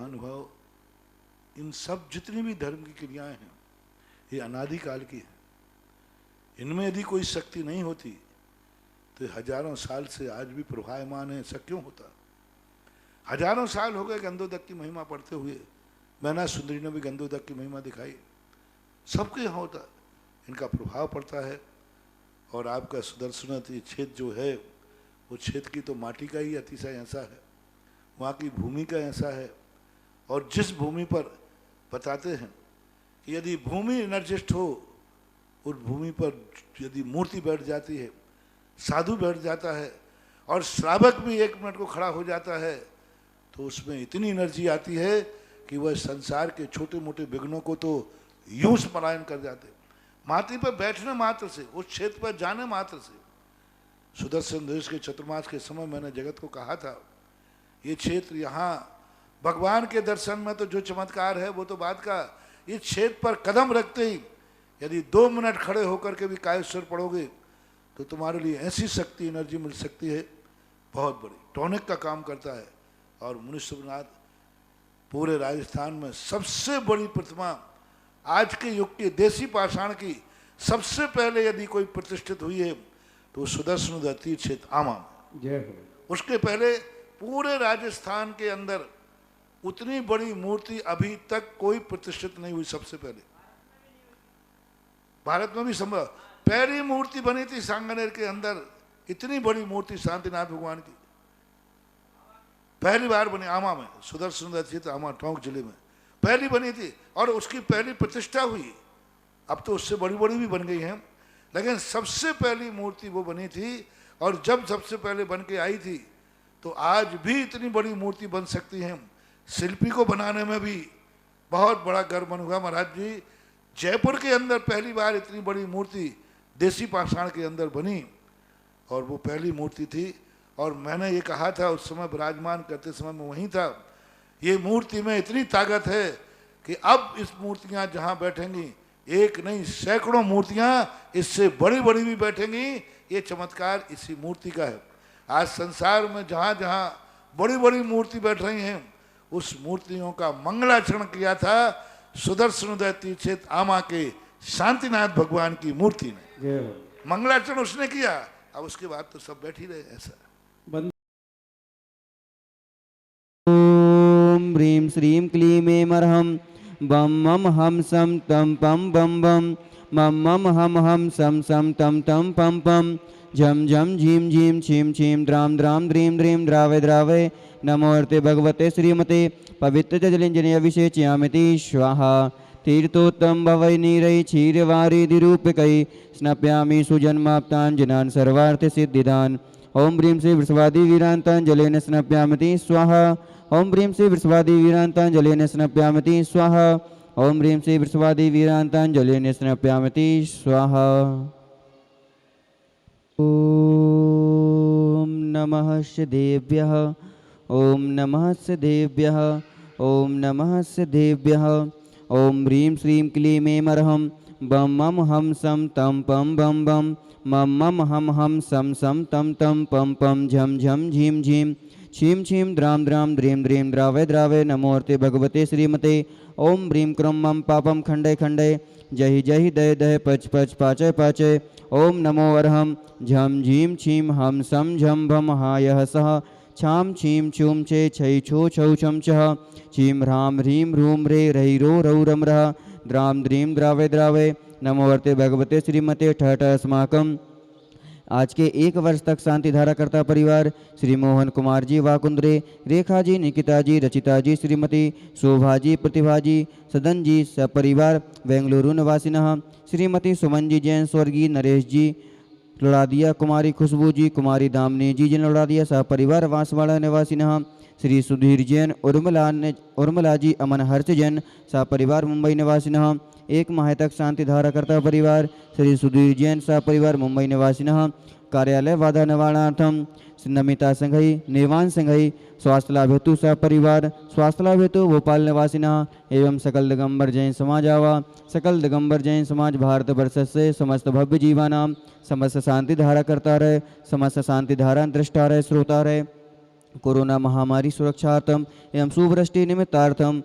महानुभाव, इन सब जितनी भी धर्म की क्रियाएं हैं ये अनादिकाल की है। इनमें यदि कोई शक्ति नहीं होती तो हजारों साल से आज भी प्रभायमान है। ऐसा क्यों होता? हजारों साल हो गए गंधोदक की महिमा पढ़ते हुए। मैना सुंदरी ने भी गंधोदक की महिमा दिखाई। सबके यहाँ होता है, इनका प्रभाव पड़ता है। और आपका सुदर्शन क्षेत्र जो है वो क्षेत्र की तो माटी का ही अतिशय ऐसा है, वहाँ की भूमि का ऐसा है। और जिस भूमि पर बताते हैं कि यदि भूमि एनर्जिस्ट हो, उस भूमि पर यदि मूर्ति बैठ जाती है, साधु बैठ जाता है और श्रावक भी 1 मिनट को खड़ा हो जाता है, तो उसमें इतनी एनर्जी आती है कि वह संसार के छोटे मोटे विघ्नों को तो यूं पलायन कर जाते। माटी पर बैठने मात्र से, उस क्षेत्र पर जाने मात्र से। सुदर्शन देश के चतुर्मास के समय मैंने जगत को कहा था, ये क्षेत्र यहाँ भगवान के दर्शन में तो जो चमत्कार है वो तो बात का, इस क्षेत्र पर कदम रखते ही यदि 2 मिनट खड़े होकर के भी कायेश्वर पढ़ोगे तो तुम्हारे लिए ऐसी शक्ति एनर्जी मिल सकती है बहुत बड़ी, टॉनिक का काम करता है। और मुनीश्वरनाथ पूरे राजस्थान में सबसे बड़ी प्रतिमा आज के युग के देसी पाषाण की सबसे पहले यदि कोई प्रतिष्ठित हुई है तो सुदर्शन तीर्थ क्षेत्र आमा में। उसके पहले पूरे राजस्थान के अंदर उतनी बड़ी मूर्ति अभी तक कोई प्रतिष्ठित नहीं हुई। सबसे पहले भारत में भी संभव पहली मूर्ति बनी थी सांगनेर के अंदर, इतनी बड़ी मूर्ति शांतिनाथ भगवान की पहली बार बनी आमा में। सुदर्शन क्षेत्र आमा टोंक जिले में पहली बनी थी और उसकी पहली प्रतिष्ठा हुई। अब तो उससे बड़ी बड़ी भी बन गई हैं, लेकिन सबसे पहली मूर्ति वो बनी थी। और जब सबसे पहले बन के आई थी तो आज भी इतनी बड़ी मूर्ति बन सकती है। शिल्पी को बनाने में भी बहुत बड़ा गर्व अनुभव। महाराज जी, जयपुर के अंदर पहली बार इतनी बड़ी मूर्ति देसी पाषाण के अंदर बनी और वो पहली मूर्ति थी। और मैंने ये कहा था उस समय विराजमान करते समय मैं वहीं था, ये मूर्ति में इतनी ताकत है कि अब इस मूर्तियां जहां बैठेंगी, एक नहीं सैकड़ों मूर्तियां इससे बड़ी बड़ी भी बैठेंगी। ये चमत्कार इसी मूर्ति का है। आज संसार में जहां जहां बड़ी बड़ी मूर्ति बैठ रही हैं, उस मूर्तियों का मंगलाचरण किया था सुदर्शन तीर्थ क्षेत्र आमा के शांतिनाथ भगवान की मूर्ति ने। मंगलाचरण उसने किया, अब उसके बाद तो सब बैठ ही रहे। ऐसा ओम ह्रीं श्रीं क्लीं ऐं अर्हं बम मम हम सम तम पम बम बम मम मम हम सम सम तम तम पम पम झम झम झीम झीम छीम छीम द्राम द्राम द्रीम द्रीम द्रावे द्रावे नमोर्ते भगवते श्रीमते पवित्र जलिंजने अभिषेचयामिति स्वाहा तीर्थोत्तम भवै नीरै क्षीरवारी दिरूपकै स्नप्यामि सुजन्माप्ताञ्जनान् सर्वार्थ सिद्धिदान्। ओम ह्रीं श्री वृषभादि वीरांतांजलेन स्नप्यामिति स्वाहा। ओम ह्रीं श्री वृषभादि वीरांतांजलेन स्नप्यामिति स्वाहा। ओम ह्रीं श्री वृषभादि वीरांतांजलेन स्नप्यामिति स्वाहा। ओम नमः सिद्धेभ्यः। ओम नमः सिद्धेभ्यः। ओम नमः सिद्धेभ्यः। ओम ह्रीं श्रीं क्लीं ऐं अर्हं बम मम हम सम तम पम बम बम मम मम हम सम सम तम तम पम पम झम झम झीम झीम छीम छीम द्राम द्राम द्रीम द्रीम द्रावे द्रावे नमोर्ते भगवते श्रीमते। ओम ह्रीं क्रों मम पापम खंडे खंडे जहि जहि दय दय पच पच पाचय पाचय। ओम नमो अर्हं झम झीम छीम हम सम झम भम हायः सह छाम छीम छूम छे छै छो छौ छम छः छीम ह्राम ह्रीं ह्रूं ह्रे रहि रो रौ रम रः द्राम द्रीम द्रावे द्रावे नमोर्ते भगवते श्रीमते ठठ अस्माकम। आज के 1 वर्ष तक शांति धारा करता परिवार श्री मोहन कुमार जी वाकुंद्रे, रेखा जी, निकिता जी, रचिता जी, श्रीमती शोभा जी, प्रतिभा जी, सदन जी सपरिवार बेंगलुरु निवासिनः, श्रीमती सुमन जी जैन, स्वर्गीय नरेश जी लोड़ादिया, कुमारी खुशबू जी, कुमारी दामनी जी जिन लोड़ादिया सपरिवार वांसवाड़ा निवासिनः, श्री सुधीर जैन, उर्मिला जी, अमन हर्ष जैन सपरिवार मुंबई निवासिनः। 1 माह तक शांति धारा करता परिवार श्री सुधीर जैन सपरिवार मुंबई निवासिनः। कार्यालय बाधा निवारणार्थम नमिता संघई, निर्वाण संघई स्वास्थ्य लाभ हेतु सपरिवार स्वास्थ्य लाभ हेतु भोपाल निवासिनः एवं सकल दिगंबर जैन समाज आवा सकल दिगंबर जैन समाज भारत वर्ष से समस्त भव्य जीवानाम समस्त शांति धारा करता रहे, समस्त शांति धारा दृष्टा रहे, श्रोता रहे, कोरोना महामारी सुरक्षार्थम एवं सुवृष्टि निमित्तार्थम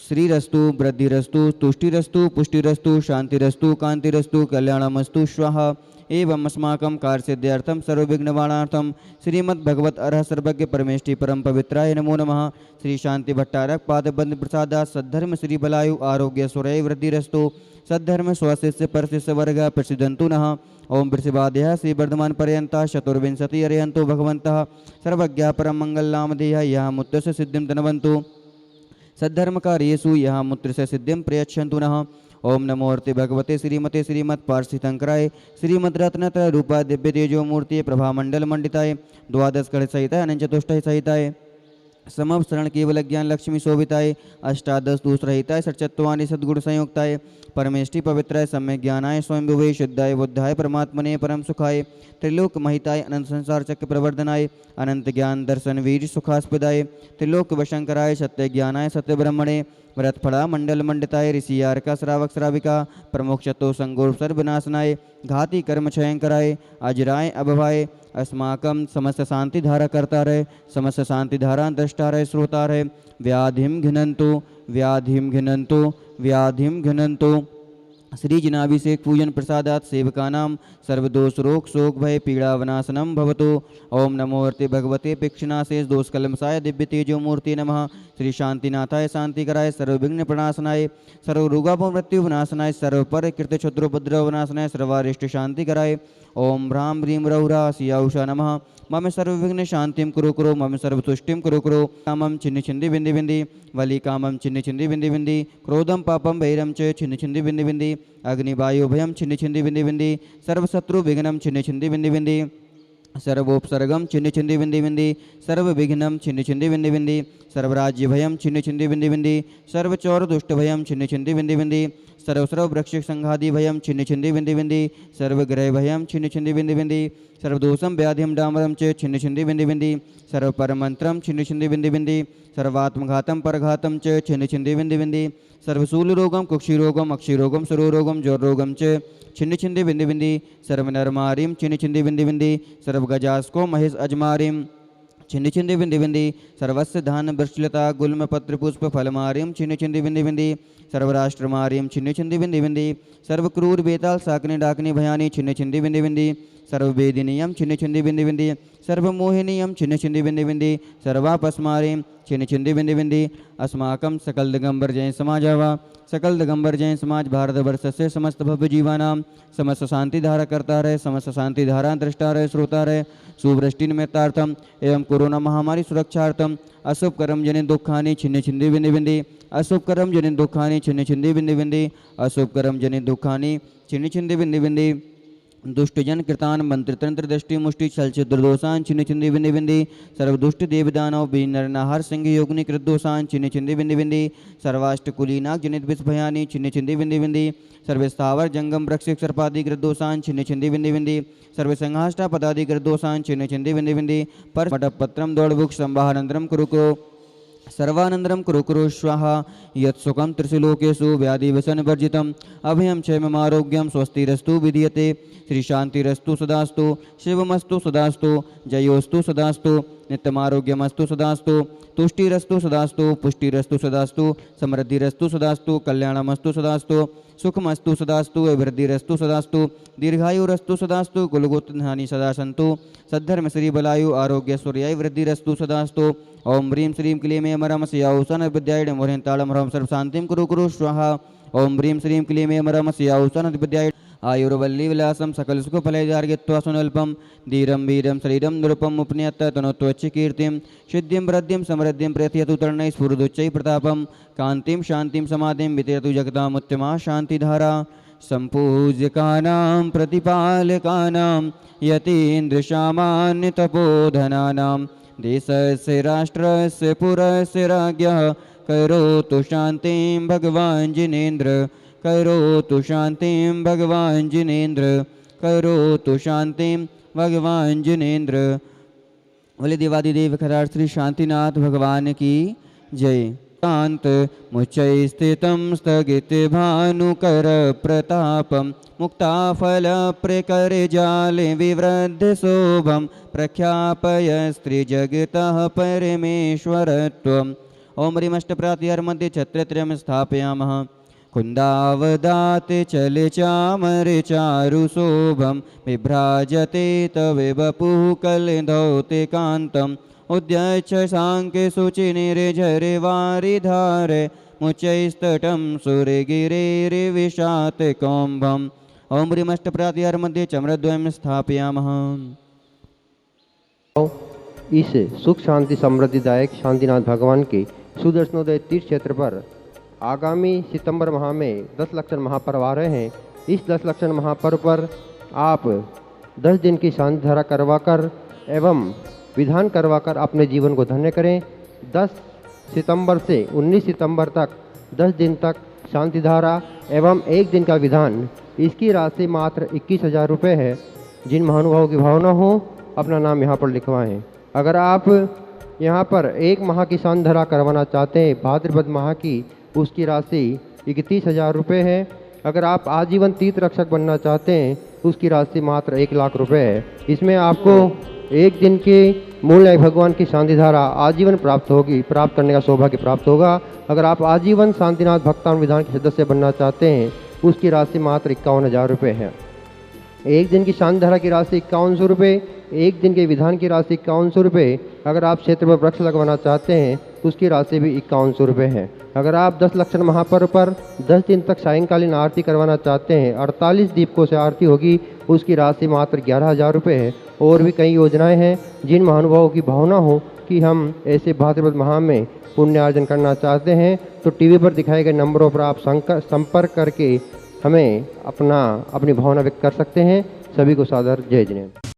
श्रीरस्तु वृद्धिरस्तु तुष्टिरस्तु पुष्टिरस्तु शांतिरस्तु कांतिरस्तु कल्याणमस्तु स्वाहा एवं अस्माकं कार्यसिद्ध्यर्थम सर्वविघ्नवाणार्थम श्रीमद्भगवत अरह सर्वज्ञ परमेष्टि परम पवित्राय नमो नमः। श्री शांति भट्टारक पादबंध प्रसादा सद्धर्म श्री बलायु आरोग्य सुरय वृद्धिरस्तु सद्धर्म स्वशिष्य परशिष्य वर्ग प्रसिद्धंतु नः। ओम वृषभाद्यः श्री वर्धमान पर्यंता चतुर्विंशति अर्यंतो भगवन्तः सर्वज्ञ परम मंगलनामधेयः यः मुत्तस्य सिद्धिं तनवन्तु सद्धर्मकार्येषु यः मुत्रस्य सिद्धिं प्रयच्छन्तु नः। ओम नमो अर्ते भगवते श्रीमते श्रीमत् पार्षितंकराय श्रीमद् रत्नत्रय रूपा दिव्य तेजो मूर्ति प्रभामंडल मंडिताय द्वादश कड़ सहिताय अनंत चतुष्टय सहिताय समवसरण केवल ज्ञान लक्ष्मी शोभिताय अष्टादश दूसरहिताय षट्चत्वानि सद्गुण संयुक्ताय परमेष्टि पवित्राय सम्यक ज्ञानाय स्वयं विभे शुद्धाय बुद्धाय परमात्मने परम सुखाय त्रिलोक महिताय अनंत संसार चक्र प्रवर्धनाय अनंत ज्ञान दर्शन वीर सुखास्पदाय त्रिलोक वशंकराय सत्य ज्ञानाय सत्य ब्रह्मणे व्रतफला मंडल मंडिताय ऋषियार्का श्रावक श्राविका प्रमुख चतो संगोर सर्वनाशनाय घाती कर्म क्षयंकराय अजराय अभवाय अस्माकं समस्त शांति धारा करता रहे समस्त शांति धारा दृष्टा रहे श्रोता रहे व्याधिम घिनंतो व्याधिम घिनंतो व्याधिम घिनंतो श्री जिनाभिषेक पूजन प्रसादात सेवकानां सर्वदोष रोग शोक भय पीड़ा वनाशनम भवतो। ओम नमो अर्ते भगवते पिक्षनाशेष दोष कलमसाय दिव्य तेजो मूर्ति नमः। श्री शांतिनाथाय शांतिकराय सर्वविघ्न प्रणाशनाय सर्वरोगापो मृत्यु विनाशनाय सर्वपर कृत क्षत्रोपद्रव विनाशनाय सर्वारिष्ट शांतिकराय ओम ह्रां ह्रीं रौरा सियाउषा नमः। मम सर्वविघ्न शांतिं कुरु कुरु मम सर्वतुष्टिं कुरु कुरु कामं छिन्नि छिन्दी बिंदी बिंदी वली कामं छिन्नि छिन्दी बिंदी बिंदी क्रोधं पापं वैरं च छिन्नि छिन्दी बिंदी बिंदी अग्निवायु भयं छिन्नि छिन्दी बिंदी बिंदी सर्वशत्रु विघ्नं छिन्नि छिन्दी बिंदी बिंदी सर्वोपसर्गम छिन्नि छिन्दी बिंदी बिंदी सर्वविघ्नं छिन्नि छिन्दी बिंदी बिंदी सर्वराज्य भयं छिन्नि छिन्दी बिंदी बिंदी सर्वचौर दुष्ट भयं छिन्नि छिन्दी बिंदी बिंदी सर्वस्रव वृक्ष संघादि भयं छिन्नि छिन्दी बिंदी बिंदी सर्वग्रह भयं छिन्नि छिन्दी बिंदी बिंदी सर्वदोषं व्याधिं डामरं च छिन्नि छिन्दी बिंदी बिंदी सर्वपरमंत्रं छिन्नि छिन्दी बिंदी बिंदी सर्वात्मघातं परघातं च छिन्नि छिन्दी बिंदी बिंदी सर्वशूलरोगं कुक्षिरोगं अक्षिरोगं सुरोरोगं ज्वररोगं च छिन्नि छिन्दी बिंदी बिंदी सर्वनरमारीं छिन्नि छिन्दी बिंदी बिंदी सर्वगजास्को महेश अजमारीं छिन्नि छिन्दी बिंदी बिंदी सर्वस्य धान वृक्षलता गुल्म पत्र पुष्प फलमारीं छिन्नि छिन्दी बिंदी बिंदी सर्वराष्ट्रमारीं छिन्नि छिन्दी बिंदी बिंदी सर्वक्रूर बेताल साकनी डाकनी भयानी छिन्नि छिन्दी बिंदी बिंदी सर्ववेदिनीयं छिन्नि छिन्दी बिंदी बिंदी सर्वमोहिनीयं छिन्नि छिन्दी बिंदी बिंदी सर्वापस्मारीं छिन्नि छिन्दी बिंदी बिंदी अस्माकं सकल दिगंबर जैन समाज वा सकल दिगंबर जैन समाज भारतवर्ष से समस्त भव्य जीवानां समस्त शांति धारा करता रहे समस्त शांति धारा दृष्टा रहे श्रोता रहे सुवृष्टि निमित्तार्थम एवं कोरोना महामारी सुरक्षार्थम अशुभ कर्म जनित दुखानि छिन्नि छिन्दी बिंदी बिंदी अशुभ कर्म जनित दुखानि छिन्नि छिन्दी बिंदी बिंदी अशुभ कर्म जनित दुखानि छिन्नि छिन्दी बिंदी बिंदी दुष्टजन कृतान मंत्र तंत्र दृष्टि मुष्टि छलचित्र दोषान छिन्नि छिन्दी बिंदी बिंदी सर्वदुष्ट देवदानव नरनाहर सिंह योगनि कृत दोषान छिन्नि छिन्दी बिंदी बिंदी सर्वाष्ट कुलीनाग जनित विष भयानी छिन्नि छिन्दी बिंदी बिंदी सर्वस्थावर जंगम वृक्ष सर्पादि कृत दोषान छिन्नि छिन्दी बिंदी बिंदी सर्वसंहाष्टा पदादि कृत दोषान छिन्नि छिन्दी बिंदी बिंदी पर पत्रम दौड़भुक्ष संवाहानंतरम कुरु कुरु सर्वानंदरम कुरु कुरु स्वाहा यत्सुखं त्रिशुलोकेषु व्याधिवसनवर्जितम् अभयं क्षेममारोग्यं स्वस्तिरस्तु विधीयते श्री शांतिरस्तु सदास्तु शिवमस्तु सदास्तु जयोस्तु सदास्तु नित्यमारोग्यमस्तु सदास्तु तुष्टिरस्तु सदास्तु पुष्टिरस्तु सदास्तु समृद्धिरस्तु सदास्तु कल्याणमस्तु सदास्तु सुखमस्तु सदास्तु अभिवृद्धिरस्तु सदास्तु दीर्घायुरस्तु सदास्तु कुलगोत्रधानी सदा सन्तु सद्धर्म श्री बलायु आरोग्य सूर्याय वृद्धिरस्तु सदास्तु ओम ह्रीं श्रीं क्लीं मरम स्याउसन विद्याय मोहन तालम ह्रम सर्व शांतिं कुरु कुरु स्वाहा ओम ह्रीं श्रीं क्लीं मरम स्याउसन विद्याय आयुर्वल्ली विलासम सकल सुख फलैर्घ्यत्वा सुनल्पम धीरम वीरम शरीरम नृपम उपनियत तनोत्वच्च कीर्तिम सिद्धिं वृद्धिं समृद्धिं प्रयतयतु तरणै स्फुरदुच्चै प्रतापम कांतिं शांतिं समाधिं वितयतु जगतामुत्तमा शांतिधारा संपूज्यकानां प्रतिपालकानां यतीन्द्रसामान्य तपोधनानां देशस्य राष्ट्रस्य पुरस्य राज्ञः करोतु शान्तिं भगवान् जिनेन्द्र करोतु शान्तिं भगवान् जिनेन्द्र करोतु शान्तिं भगवान् जिनेन्द्र। बोले देवादिदेव खराड़ श्री शांतिनाथ भगवान की जय। कांत मुच्चै स्थितं स्थगितभानुकर प्रतापं मुक्ताफलप्रकरजाले विवृद्ध शोभं प्रख्यापय स्त्रीजगतः परमेश्वरत्वम्। ओम ह्रीमष्टप्रातिहारमध्ये छत्रत्रयं स्थापयामः। कुन्दावदाते चलचामर चारुशोभं विभ्राजते तव वपुः कलधौते कान्तम् उद्यच्छ साङ्के शुचिनिर्झरे वारिधारे मुच्चैस्तटं सुरगिरेर्विशात कौम्भम्। ओम ह्रीमष्टप्रातिहारमध्ये चम्रद्वयं स्थापयामः। इस सुख शांति समृद्धिदायक शांतिनाथ भगवान के सुदर्शनोदय तीर्थ क्षेत्र पर आगामी सितंबर माह में 10 लक्षण महापर्व आ रहे हैं। इस 10 लक्षण महापर्व पर आप 10 दिन की शांति धारा करवाकर एवं विधान करवाकर अपने जीवन को धन्य करें। 10 सितंबर से 19 सितंबर तक 10 दिन तक शांति धारा एवं 1 दिन का विधान, इसकी राशि मात्र 21,000 रुपये है। जिन महानुभावों की भावना हो अपना नाम यहाँ पर लिखवाएं। अगर आप यहाँ पर 1 माह की शांति धारा करवाना चाहते हैं भाद्रपद माह की, उसकी राशि 31,000 रुपये है। अगर आप आजीवन तीर्थ रक्षक बनना चाहते हैं उसकी राशि मात्र 1 लाख रुपये है। इसमें आपको 1 दिन के मूल भगवान की शांति धारा आजीवन प्राप्त होगी, प्राप्त करने का सौभाग्य प्राप्त होगा। अगर आप आजीवन शांतिनाथ भक्तान विधान के सदस्य बनना चाहते हैं उसकी राशि मात्र 51,000 रुपये है। 1 दिन की शांति धारा की राशि 5100 रुपये, 1 दिन के विधान की राशि 5100 रुपये। अगर आप क्षेत्र पर वृक्ष लगवाना चाहते हैं उसकी राशि भी 5100 रुपये है। अगर आप 10 लक्षण महापर्व पर 10 दिन तक सायंकालीन आरती करवाना चाहते हैं, 48 दीपकों से आरती होगी, उसकी राशि मात्र 11,000 रुपये है। और भी कई योजनाएं हैं। जिन महानुभावों की भावना हो कि हम ऐसे भाद्रपद माह में पुण्यार्जन करना चाहते हैं तो टीवी पर दिखाए गए नंबरों पर आप संपर्क करके हमें अपनी भावना व्यक्त कर सकते हैं। सभी को सादर जय जिनेन्द्र।